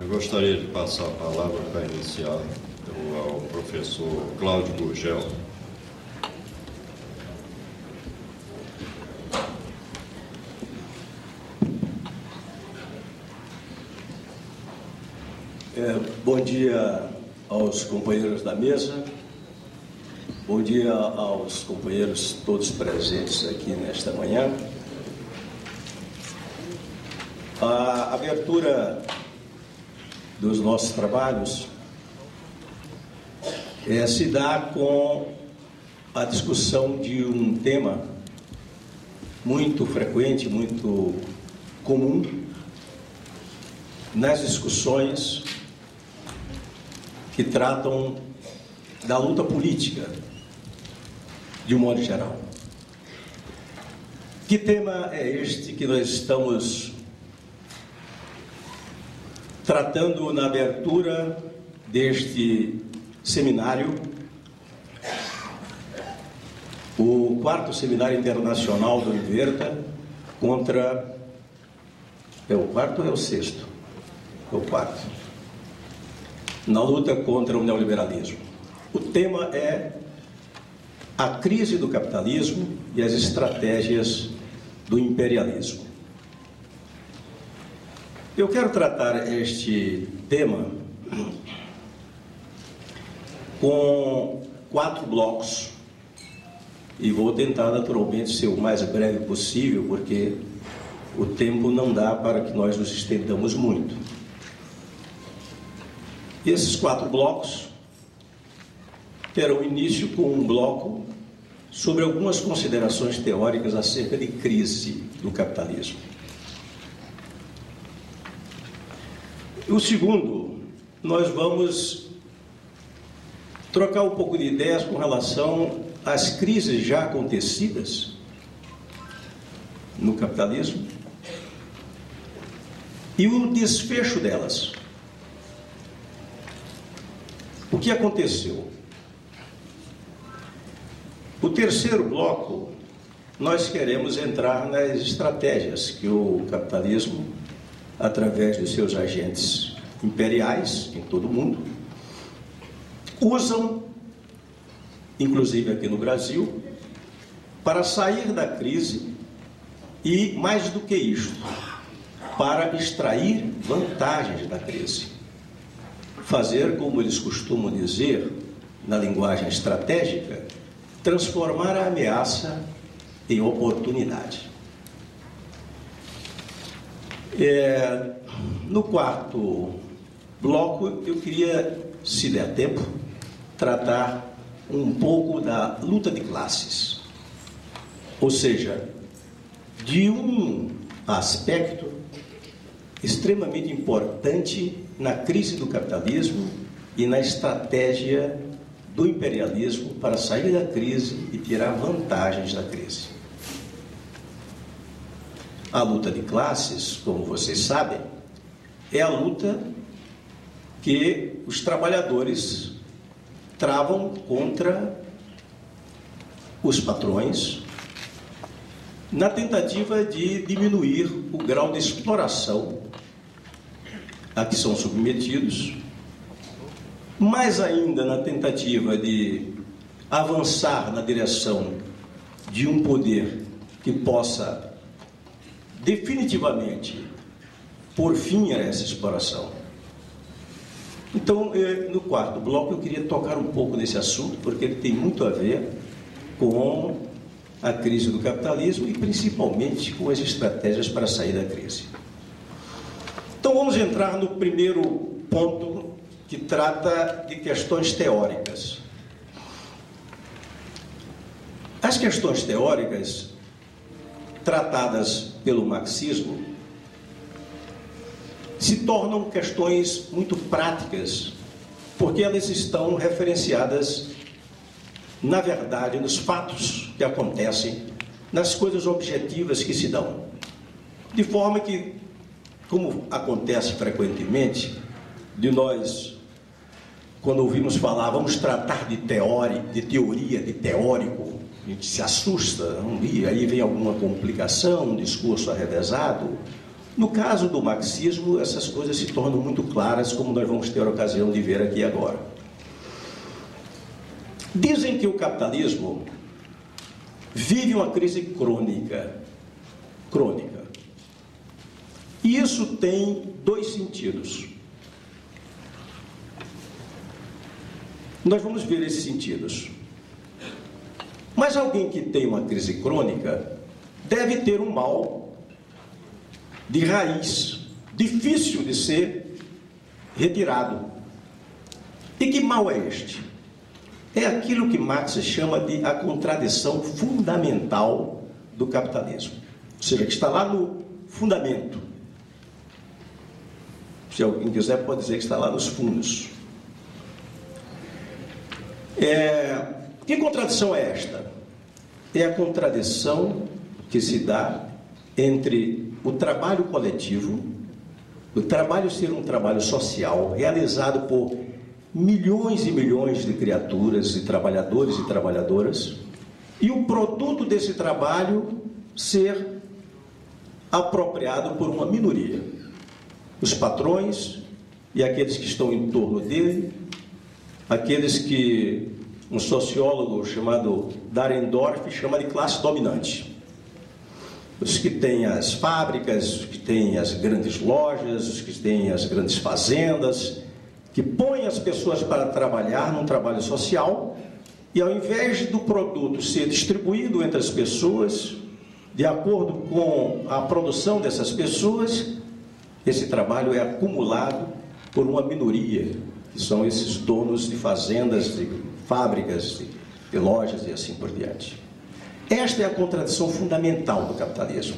Eu gostaria de passar a palavra para iniciar ao professor Cláudio Gurgel. Bom dia aos companheiros da mesa, bom dia aos companheiros todos presentes aqui nesta manhã. A abertura dos nossos trabalhos se dá com a discussão de um tema muito frequente, muito comum nas discussões que tratam da luta política, de um modo geral. Que tema é este que nós estamos tratando na abertura deste seminário, o 4º Seminário Internacional do IVERTA contra... É o 4º ou é o 6º? É o 4º. Na luta contra o neoliberalismo. O tema é a crise do capitalismo e as estratégias do imperialismo. Eu quero tratar este tema com 4 blocos e vou tentar naturalmente ser o mais breve possível, porque o tempo não dá para que nós nos estendamos muito. Esses 4 blocos terão início com um bloco sobre algumas considerações teóricas acerca de crise do capitalismo. O segundo, nós vamos trocar um pouco de ideias com relação às crises já acontecidas no capitalismo e o desfecho delas. O que aconteceu? O terceiro bloco, nós queremos entrar nas estratégias que o capitalismo, através dos seus agentes imperiais em todo o mundo, usam, inclusive aqui no Brasil, para sair da crise e, mais do que isto, para extrair vantagens da crise. Fazer, como eles costumam dizer, na linguagem estratégica, transformar a ameaça em oportunidade. No 4º bloco, eu queria, se der tempo, tratar um pouco da luta de classes. Ou seja, de um aspecto extremamente importante na crise do capitalismo e na estratégia do imperialismo para sair da crise e tirar vantagens da crise. A luta de classes, como vocês sabem, é a luta que os trabalhadores travam contra os patrões na tentativa de diminuir o grau de exploração a que são submetidos, mais ainda na tentativa de avançar na direção de um poder que possa definitivamente pôr fim a essa exploração. Então, no 4º bloco, eu queria tocar um pouco nesse assunto, porque ele tem muito a ver com a crise do capitalismo e principalmente com as estratégias para sair da crise. Então, vamos entrar no primeiro ponto, que trata de questões teóricas. As questões teóricas tratadas pelo marxismo se tornam questões muito práticas, porque elas estão referenciadas, na verdade, nos fatos que acontecem, nas coisas objetivas que se dão. De forma que, como acontece frequentemente, de nós, quando ouvimos falar, vamos tratar de teoria, de teórico, a gente se assusta, não? E aí vem alguma complicação, um discurso arrevesado, No caso do marxismo, essas coisas se tornam muito claras, como nós vamos ter a ocasião de ver aqui agora. Dizem que o capitalismo vive uma crise crônica. E isso tem dois sentidos. Nós vamos ver esses sentidos. Mas alguém que tem uma crise crônica deve ter um mal de raiz, difícil de ser retirado. E que mal é este? É aquilo que Marx chama de a contradição fundamental do capitalismo. Ou seja, que está lá no fundamento. Se alguém quiser, pode dizer que está lá nos fundos. Que contradição é esta? É a contradição que se dá entre o trabalho coletivo, o trabalho ser um trabalho social, realizado por milhões e milhões de criaturas e trabalhadores e trabalhadoras, e o produto desse trabalho ser apropriado por uma minoria. Os patrões e aqueles que estão em torno dele, aqueles que um sociólogo chamado Dahrendorf chama de classe dominante. Os que têm as fábricas, os que têm as grandes lojas, os que têm as grandes fazendas, que põem as pessoas para trabalhar num trabalho social, e ao invés do produto ser distribuído entre as pessoas, de acordo com a produção dessas pessoas, esse trabalho é acumulado por uma minoria, que são esses donos de fazendas, de fábricas, de lojas e assim por diante. Esta é a contradição fundamental do capitalismo.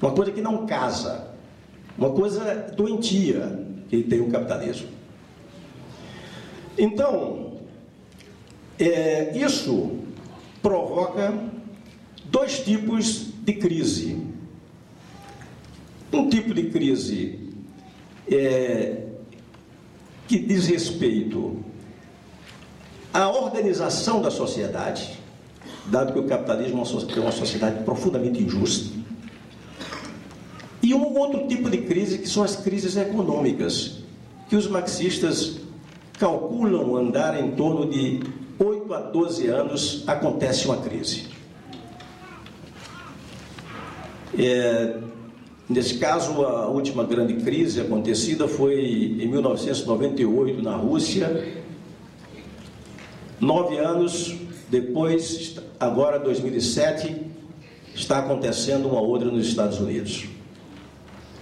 Uma coisa que não casa, uma coisa doentia que tem o capitalismo. Então, isso provoca dois tipos de crise. Um tipo de crise que diz respeito à organização da sociedade, dado que o capitalismo é uma sociedade profundamente injusta. E um outro tipo de crise, que são as crises econômicas, que os marxistas calculam andar em torno de 8 a 12 anos acontece uma crise. Nesse caso, a última grande crise acontecida foi em 1998 na Rússia. 9 anos depois, agora 2007, está acontecendo uma outra nos Estados Unidos.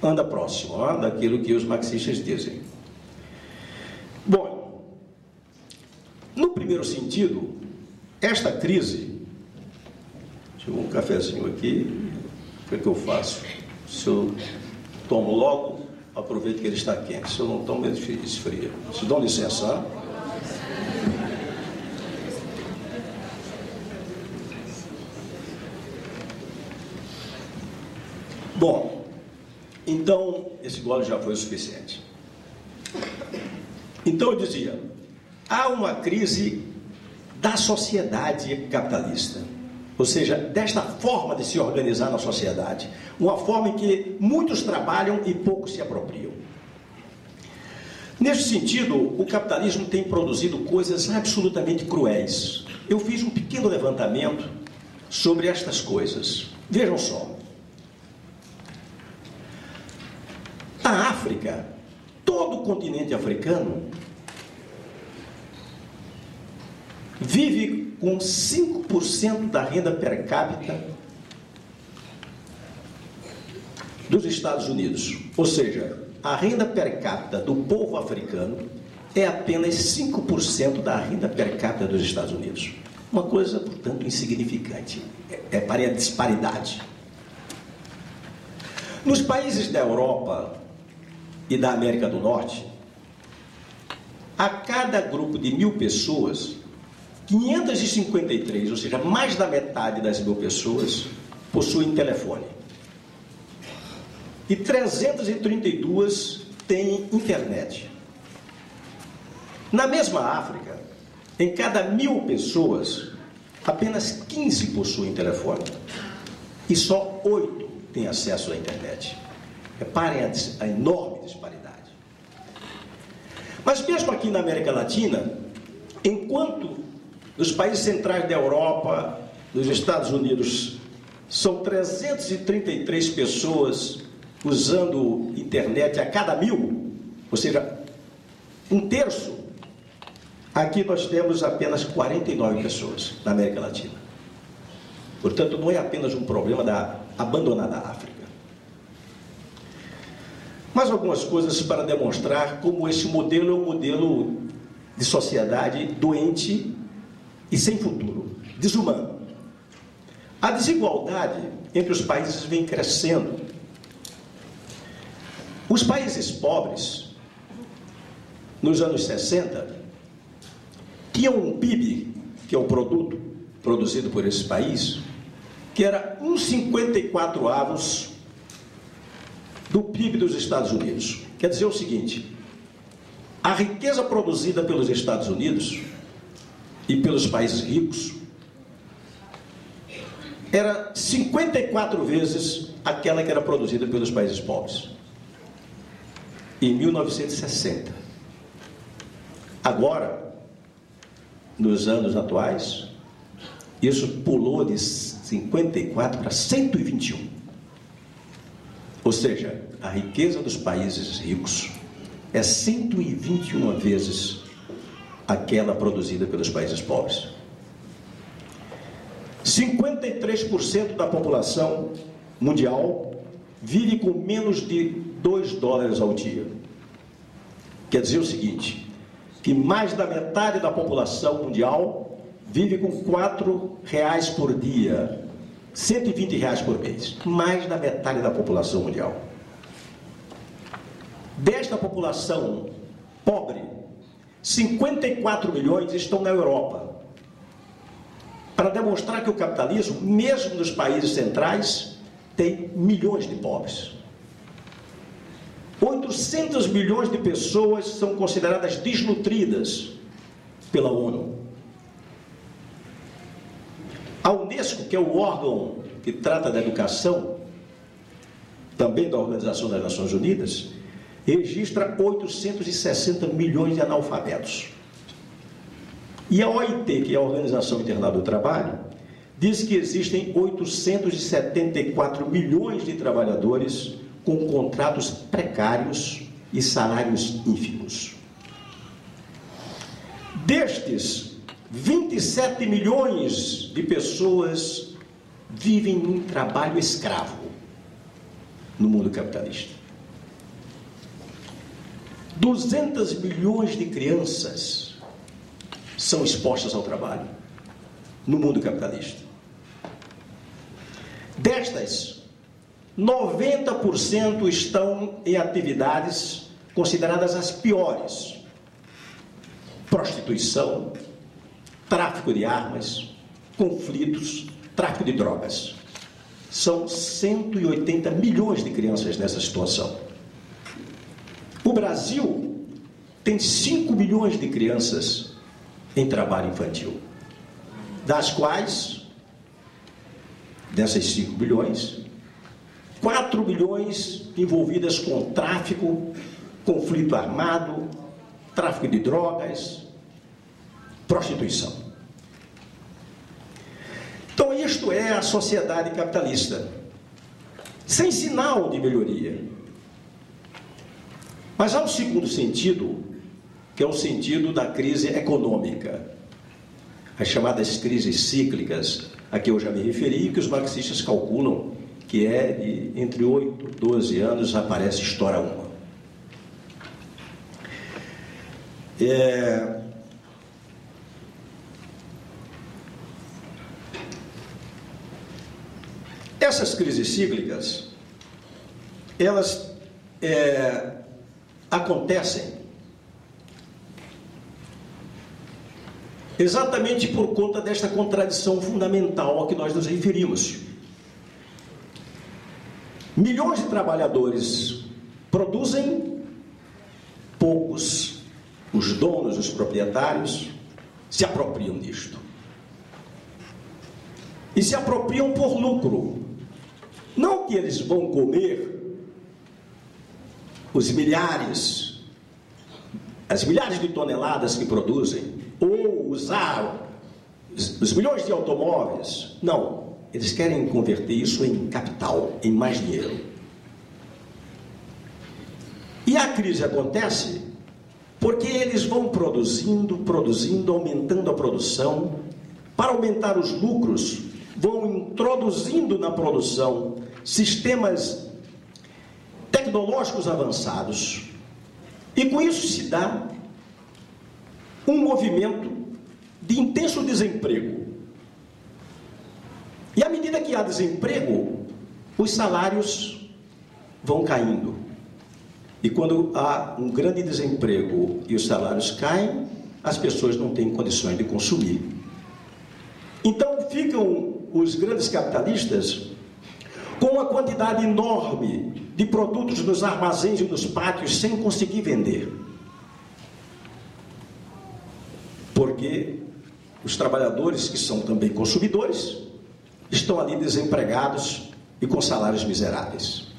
Anda próximo daquilo que os marxistas dizem. Bom, no primeiro sentido, esta crise... Chegou um cafezinho aqui, o que eu faço? Se eu tomo logo, aproveito que ele está quente. Se eu não tomo, ele esfria. Se dão licença, Bom, então, esse gole já foi o suficiente. Então eu dizia, há uma crise da sociedade capitalista. Ou seja, desta forma de se organizar na sociedade. Uma forma em que muitos trabalham e poucos se apropriam. Neste sentido, o capitalismo tem produzido coisas absolutamente cruéis. Eu fiz um pequeno levantamento sobre estas coisas. Vejam só. A África, todo o continente africano, vive com 5% da renda per capita dos Estados Unidos. Ou seja, a renda per capita do povo africano é apenas 5% da renda per capita dos Estados Unidos. Uma coisa, portanto, insignificante. É para a disparidade. Nos países da Europa e da América do Norte, a cada grupo de 1.000 pessoas, 553, ou seja, mais da metade das 1.000 pessoas, possuem telefone. E 332 têm internet. Na mesma África, em cada 1.000 pessoas, apenas 15 possuem telefone. E só 8 têm acesso à internet. Reparem a enorme disparidade. Mas mesmo aqui na América Latina, enquanto nos países centrais da Europa, nos Estados Unidos, são 333 pessoas usando internet a cada 1000, ou seja, um terço, aqui nós temos apenas 49 pessoas na América Latina. Portanto, não é apenas um problema da abandonada África. Mais algumas coisas para demonstrar como esse modelo é um modelo de sociedade doente e sem futuro, desumano. A desigualdade entre os países vem crescendo. Os países pobres, nos anos 60, tinham um PIB, que é o produto produzido por esse país, que era 1,54 do PIB dos Estados Unidos. Quer dizer o seguinte: a riqueza produzida pelos Estados Unidos e pelos países ricos era 54 vezes aquela que era produzida pelos países pobres, em 1960. Agora, nos anos atuais, isso pulou de 54 para 121. Ou seja, a riqueza dos países ricos é 121 vezes aquela produzida pelos países pobres. 53% da população mundial vive com menos de $2 ao dia. Quer dizer o seguinte, que mais da metade da população mundial vive com R$4 por dia, R$120 por mês. Mais da metade da população mundial. Desta população pobre, 54 milhões estão na Europa. Para demonstrar que o capitalismo, mesmo nos países centrais, tem milhões de pobres. 800 milhões de pessoas são consideradas desnutridas pela ONU. A Unesco, que é o órgão que trata da educação, também da Organização das Nações Unidas, registra 860 milhões de analfabetos. E a OIT, que é a Organização Internacional do Trabalho, diz que existem 874 milhões de trabalhadores com contratos precários e salários ínfimos. Destes, 27 milhões de pessoas vivem em trabalho escravo no mundo capitalista. 200 milhões de crianças são expostas ao trabalho no mundo capitalista. Destas, 90% estão em atividades consideradas as piores: prostituição, tráfico de armas, conflitos, tráfico de drogas. São 180 milhões de crianças nessa situação. O Brasil tem 5 milhões de crianças em trabalho infantil, das quais, dessas 5 milhões, 4 milhões envolvidas com tráfico, conflito armado, tráfico de drogas, prostituição. Então, isto é a sociedade capitalista, sem sinal de melhoria. Mas há um segundo sentido, que é o sentido da crise econômica, as chamadas crises cíclicas, a que eu já me referi, que os marxistas calculam que é de entre 8 e 12 anos aparece, estoura uma. Essas crises cíclicas, elas acontecem exatamente por conta desta contradição fundamental a que nós nos referimos. Milhões de trabalhadores produzem, poucos, os donos, os proprietários, se apropriam disto. E se apropriam por lucro. Não que eles vão comer as milhares de toneladas que produzem, ou usar os milhões de automóveis. Não, eles querem converter isso em capital, em mais dinheiro. E a crise acontece porque eles vão produzindo, aumentando a produção. Para aumentar os lucros, vão introduzindo na produção sistemas tecnológicos avançados. E com isso se dá um movimento de intenso desemprego. E à medida que há desemprego, os salários vão caindo. E quando há um grande desemprego e os salários caem, as pessoas não têm condições de consumir. Então ficam os grandes capitalistas com uma quantidade enorme de produtos nos armazéns e nos pátios sem conseguir vender. Porque os trabalhadores, que são também consumidores, estão ali desempregados e com salários miseráveis.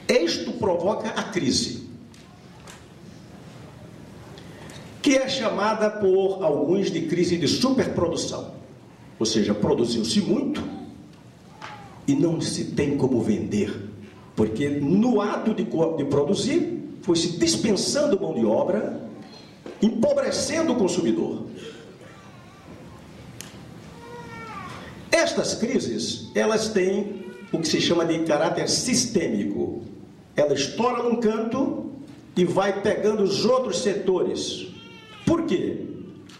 Isto provoca a crise, que é chamada por alguns de crise de superprodução. Ou seja, produziu-se muito e não se tem como vender, porque no ato de produzir, foi se dispensando mão de obra, empobrecendo o consumidor. Estas crises, elas têm o que se chama de caráter sistêmico. Ela estoura num canto e vai pegando os outros setores. Por quê?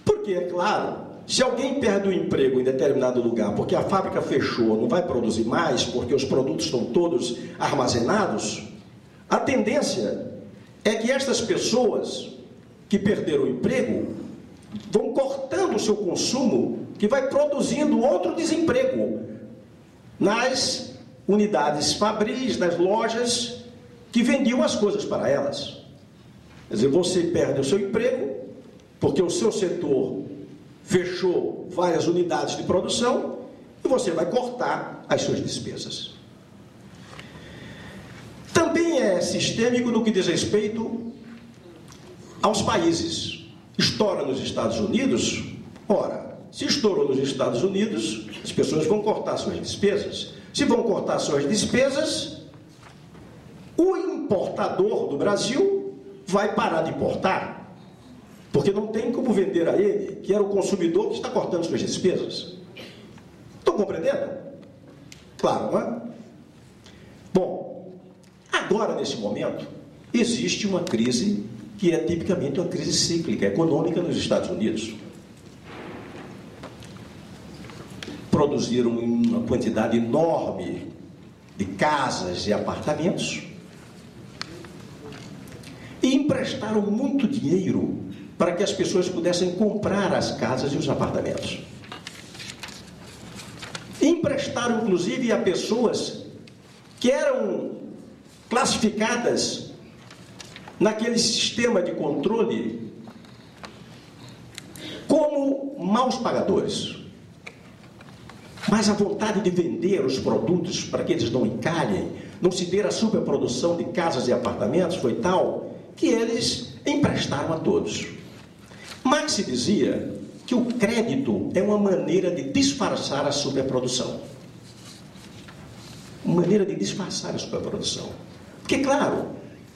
Porque, é claro, se alguém perde o emprego em determinado lugar porque a fábrica fechou, não vai produzir mais, porque os produtos estão todos armazenados, a tendência é que estas pessoas que perderam o emprego vão cortando o seu consumo, que vai produzindo outro desemprego nas unidades fabris, nas lojas que vendiam as coisas para elas. Quer dizer, você perde o seu emprego porque o seu setor fechou várias unidades de produção e você vai cortar as suas despesas. Também é sistêmico no que diz respeito aos países. Estoura nos Estados Unidos, ora, se estourou nos Estados Unidos, as pessoas vão cortar suas despesas. Se vão cortar suas despesas, o importador do Brasil vai parar de importar, porque não tem como vender a ele, que era o consumidor que está cortando suas despesas. Estão compreendendo? Claro, não é? Bom, agora, nesse momento, existe uma crise que é tipicamente uma crise cíclica, econômica nos Estados Unidos. Produziram uma quantidade enorme de casas e apartamentos e emprestaram muito dinheiro para que as pessoas pudessem comprar as casas e os apartamentos. E emprestaram, inclusive, a pessoas que eram classificadas naquele sistema de controle como maus pagadores. Mas a vontade de vender os produtos para que eles não encalhem, não se ter a superprodução de casas e apartamentos, foi tal que eles emprestaram a todos. Marx dizia que o crédito é uma maneira de disfarçar a superprodução. Uma maneira de disfarçar a superprodução. Porque, claro,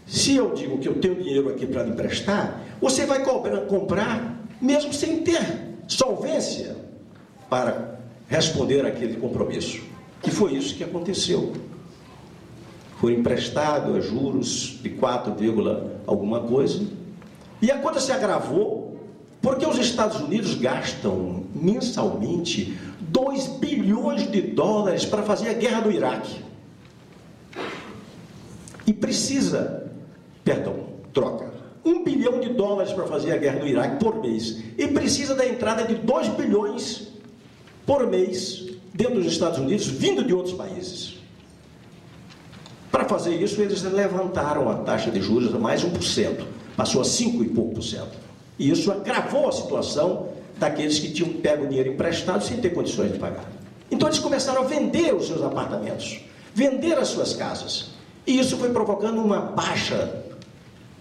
se eu digo que eu tenho dinheiro aqui para lhe emprestar, você vai comprar mesmo sem ter solvência para responder àquele compromisso. E foi isso que aconteceu. Foi emprestado a juros de 4, alguma coisa. E a coisa se agravou porque os Estados Unidos gastam mensalmente 2 bilhões de dólares para fazer a guerra do Iraque. E troca 1 bilhão de dólares para fazer a guerra do Iraque por mês. E precisa da entrada de 2 bilhões por mês dentro dos Estados Unidos, vindo de outros países. Para fazer isso, eles levantaram a taxa de juros a mais 1%, passou a 5 e pouco %. E isso agravou a situação daqueles que tinham pego dinheiro emprestado sem ter condições de pagar. Então eles começaram a vender os seus apartamentos, vender as suas casas. E isso foi provocando uma baixa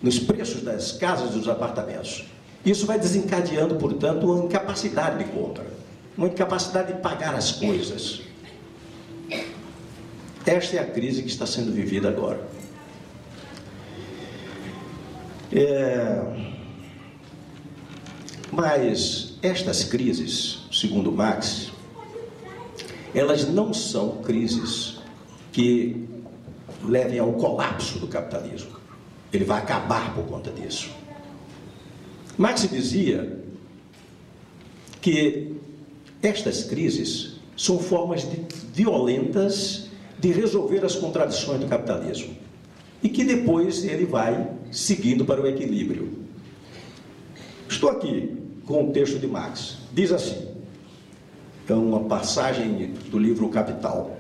nos preços das casas e dos apartamentos. Isso vai desencadeando, portanto, uma incapacidade de compra, uma incapacidade de pagar as coisas. Esta é a crise que está sendo vivida agora. Mas estas crises, segundo Marx, elas não são crises que levem ao colapso do capitalismo. Ele vai acabar por conta disso. Marx dizia que estas crises são formas violentas de resolver as contradições do capitalismo e que depois ele vai seguindo para o equilíbrio. Estou aqui com o texto de Marx. Diz assim, é uma passagem do livro Capital: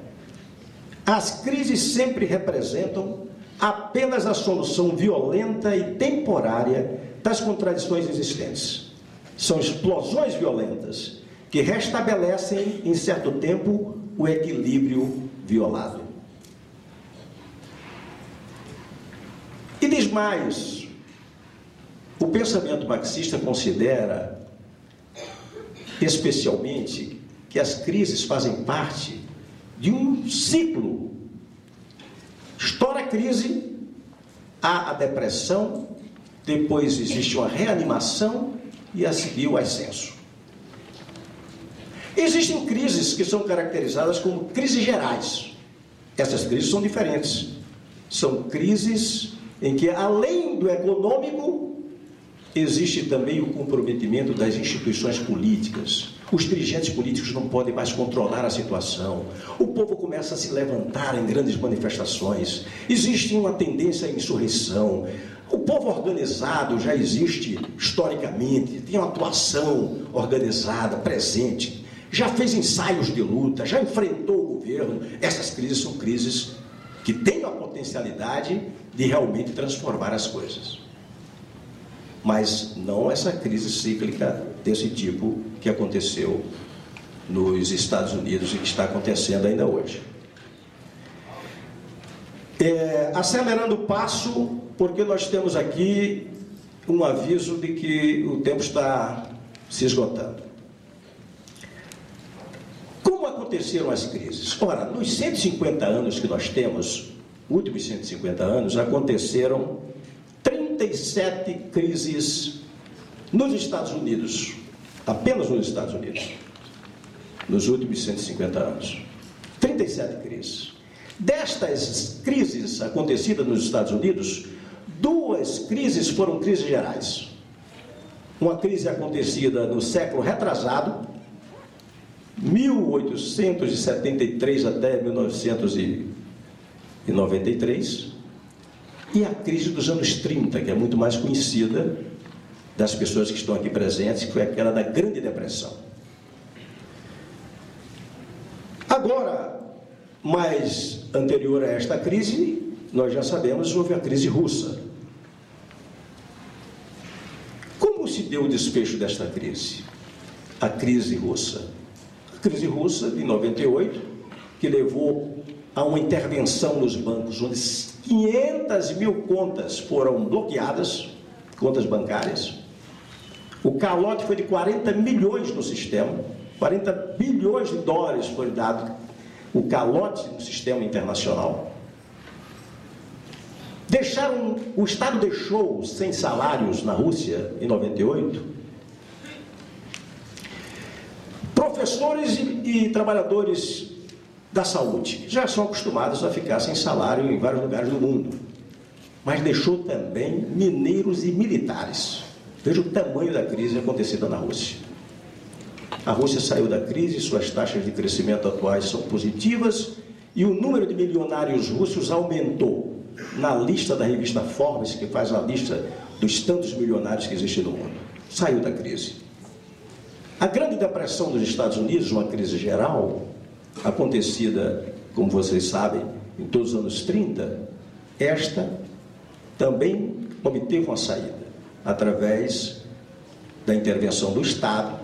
as crises sempre representam apenas a solução violenta e temporária das contradições existentes. São explosões violentas que restabelecem, em certo tempo, o equilíbrio violado. E diz mais, o pensamento marxista considera, especialmente, que as crises fazem parte de um ciclo. Estoura a crise, há a depressão, depois existe uma reanimação e a seguir o ascenso. Existem crises que são caracterizadas como crises gerais. Essas crises são diferentes. São crises em que, além do econômico, existe também o comprometimento das instituições políticas. Os dirigentes políticos não podem mais controlar a situação. O povo começa a se levantar em grandes manifestações. Existe uma tendência à insurreição. O povo organizado já existe historicamente, tem uma atuação organizada, presente. Já fez ensaios de luta, já enfrentou o governo. Essas crises são crises que têm a potencialidade de realmente transformar as coisas. Mas não essa crise cíclica desse tipo que aconteceu nos Estados Unidos e que está acontecendo ainda hoje. Acelerando o passo, porque nós temos aqui um aviso de que o tempo está se esgotando. Como aconteceram as crises? Ora, nos 150 anos que nós temos, últimos 150 anos, aconteceram 37 crises nos Estados Unidos, apenas nos Estados Unidos, nos últimos 150 anos. 37 crises. Destas crises acontecidas nos Estados Unidos, 2 crises foram crises gerais. Uma crise acontecida no século retrasado, 1873 até 1993, e a crise dos anos 30, que é muito mais conhecida das pessoas que estão aqui presentes, que foi aquela da Grande Depressão. Agora, mais anterior a esta crise, nós já sabemos, houve a crise russa. Como se deu o desfecho desta crise? A crise russa. A crise russa de 98, que levou a uma intervenção nos bancos, onde 500 mil contas foram bloqueadas, contas bancárias. O calote foi de 40 milhões no sistema, 40 bilhões de dólares foi dado o calote no sistema internacional. O Estado deixou sem salários na Rússia em 98. Professores e trabalhadores da saúde já são acostumados a ficar sem salário em vários lugares do mundo, mas deixou também mineiros e militares. Veja o tamanho da crise acontecida na Rússia. A Rússia saiu da crise, suas taxas de crescimento atuais são positivas e o número de milionários russos aumentou. Na lista da revista Forbes, que faz a lista dos tantos milionários que existem no mundo, saiu da crise. A Grande Depressão dos Estados Unidos, uma crise geral, acontecida, como vocês sabem, em todos os anos 30, esta também obteve uma saída, através da intervenção do Estado,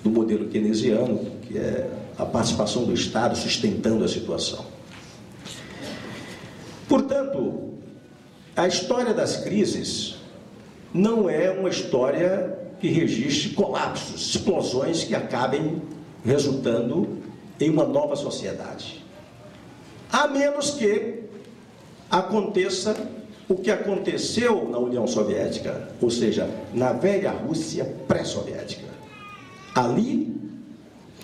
do modelo keynesiano, que é a participação do Estado sustentando a situação. Portanto, a história das crises não é uma história que registre colapsos, explosões que acabem resultando em uma nova sociedade. A menos que aconteça o que aconteceu na União Soviética, ou seja, na velha Rússia pré-soviética. Ali,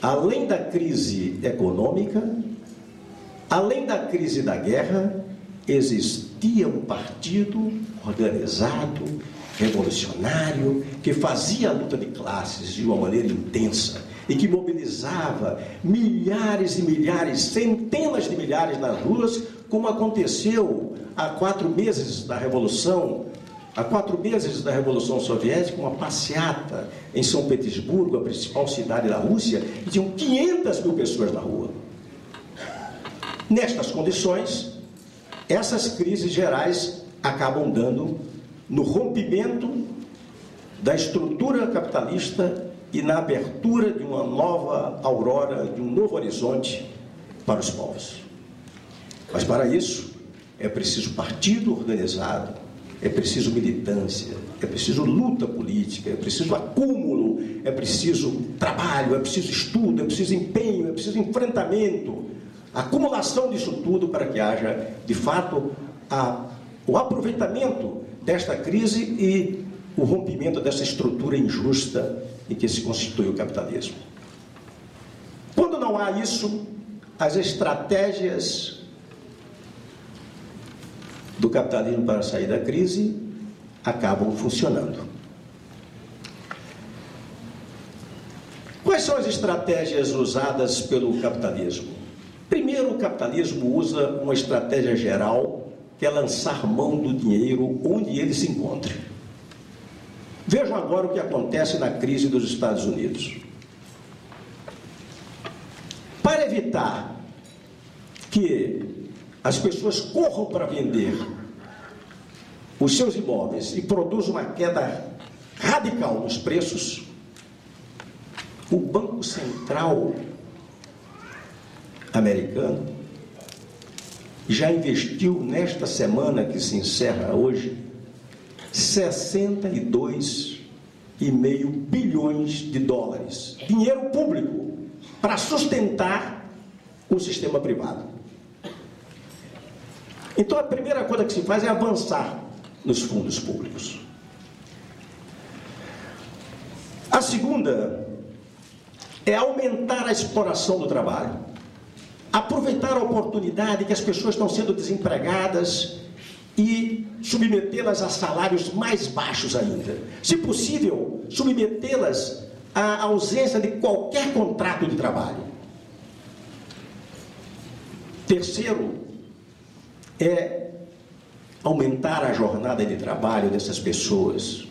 além da crise econômica, além da crise da guerra, existia um partido organizado, revolucionário, que fazia a luta de classes de uma maneira intensa e que mobilizava milhares e milhares, centenas de milhares nas ruas, como aconteceu há 4 meses da Revolução, há 4 meses da Revolução Soviética, uma passeata em São Petersburgo, a principal cidade da Rússia, e tinham 500 mil pessoas na rua. Nestas condições, essas crises gerais acabam dando no rompimento da estrutura capitalista e na abertura de uma nova aurora, de um novo horizonte para os povos. Mas para isso é preciso partido organizado, é preciso militância, é preciso luta política, é preciso acúmulo, é preciso trabalho, é preciso estudo, é preciso empenho, é preciso enfrentamento, acumulação disso tudo para que haja, de fato, o aproveitamento desta crise e o rompimento dessa estrutura injusta em que se constitui o capitalismo. Quando não há isso, as estratégias do capitalismo para sair da crise acabam funcionando. Quais são as estratégias usadas pelo capitalismo? Primeiro, o capitalismo usa uma estratégia geral, que é lançar mão do dinheiro onde ele se encontre. Vejam agora o que acontece na crise dos Estados Unidos. Para evitar que as pessoas corram para vender os seus imóveis e produzam uma queda radical nos preços, o Banco Central americano já investiu nesta semana que se encerra hoje 62,5 bilhões de dólares, dinheiro público, para sustentar o sistema privado. Então a primeira coisa que se faz é avançar nos fundos públicos. A segunda é aumentar a exploração do trabalho, aproveitar a oportunidade que as pessoas estão sendo desempregadas e submetê-las a salários mais baixos ainda. Se possível, submetê-las à ausência de qualquer contrato de trabalho. Terceiro, é aumentar a jornada de trabalho dessas pessoas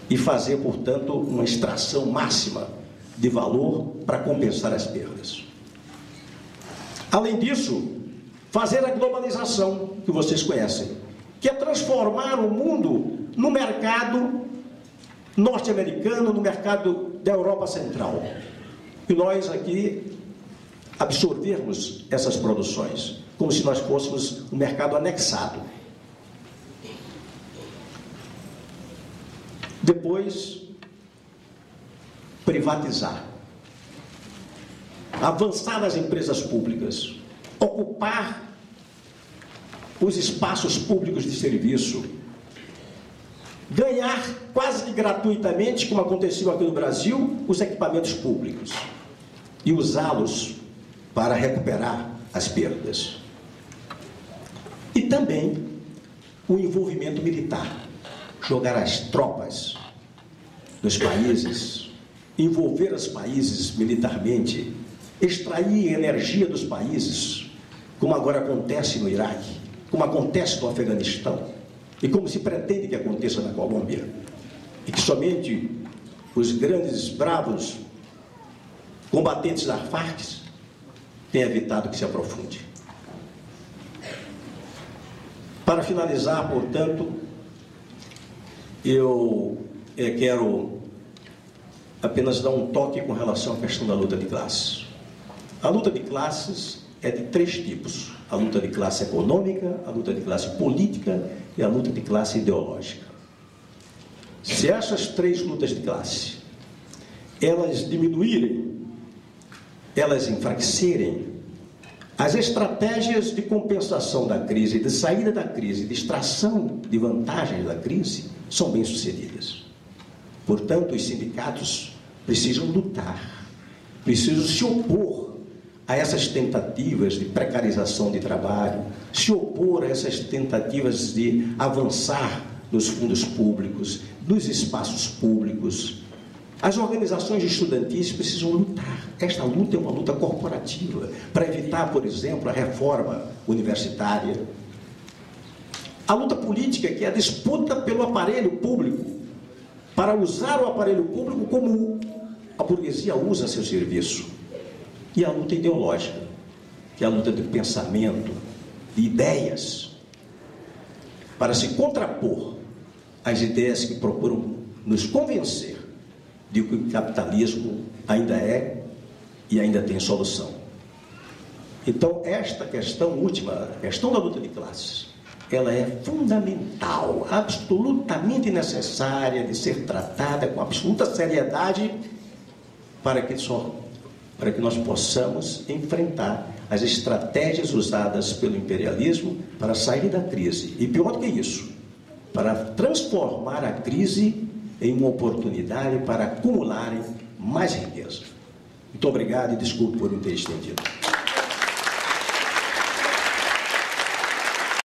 e fazer, portanto, uma extração máxima de valor para compensar as perdas. Além disso, fazer a globalização, que vocês conhecem, que é transformar o mundo no mercado norte-americano, no mercado da Europa Central. E nós aqui absorvermos essas produções, como se nós fôssemos um mercado anexado. Depois, privatizar. Avançar nas empresas públicas, ocupar os espaços públicos de serviço, ganhar quase que gratuitamente, como aconteceu aqui no Brasil, os equipamentos públicos e usá-los para recuperar as perdas. E também o envolvimento militar, jogar as tropas nos países, envolver os países militarmente, extrair energia dos países, como agora acontece no Iraque, como acontece no Afeganistão, e como se pretende que aconteça na Colômbia, e que somente os grandes, bravos combatentes da Farc têm evitado que se aprofunde. Para finalizar, portanto, eu quero apenas dar um toque com relação à questão da luta de classes. A luta de classes é de 3 tipos: a luta de classe econômica, a luta de classe política e a luta de classe ideológica. Se essas 3 lutas de classe, elas diminuírem, elas enfraquecerem, as estratégias de compensação da crise, de saída da crise, de extração de vantagens da crise, são bem-sucedidas. Portanto, os sindicatos precisam lutar, precisam se opor a essas tentativas de precarização de trabalho, se opor a essas tentativas de avançar nos fundos públicos, nos espaços públicos. As organizações estudantis precisam lutar. Esta luta é uma luta corporativa para evitar, por exemplo, a reforma universitária. A luta política, que é a disputa pelo aparelho público, para usar o aparelho público como a burguesia usa seu serviço. E a luta ideológica, que é a luta de pensamento, de ideias, para se contrapor às ideias que procuram nos convencer de que o capitalismo ainda é e ainda tem solução. Então, esta questão última, a questão da luta de classes, ela é fundamental, absolutamente necessária de ser tratada com absoluta seriedade para que nós possamos enfrentar as estratégias usadas pelo imperialismo para sair da crise. E pior do que isso, para transformar a crise em uma oportunidade para acumularem mais riqueza. Muito obrigado e desculpe por me ter estendido.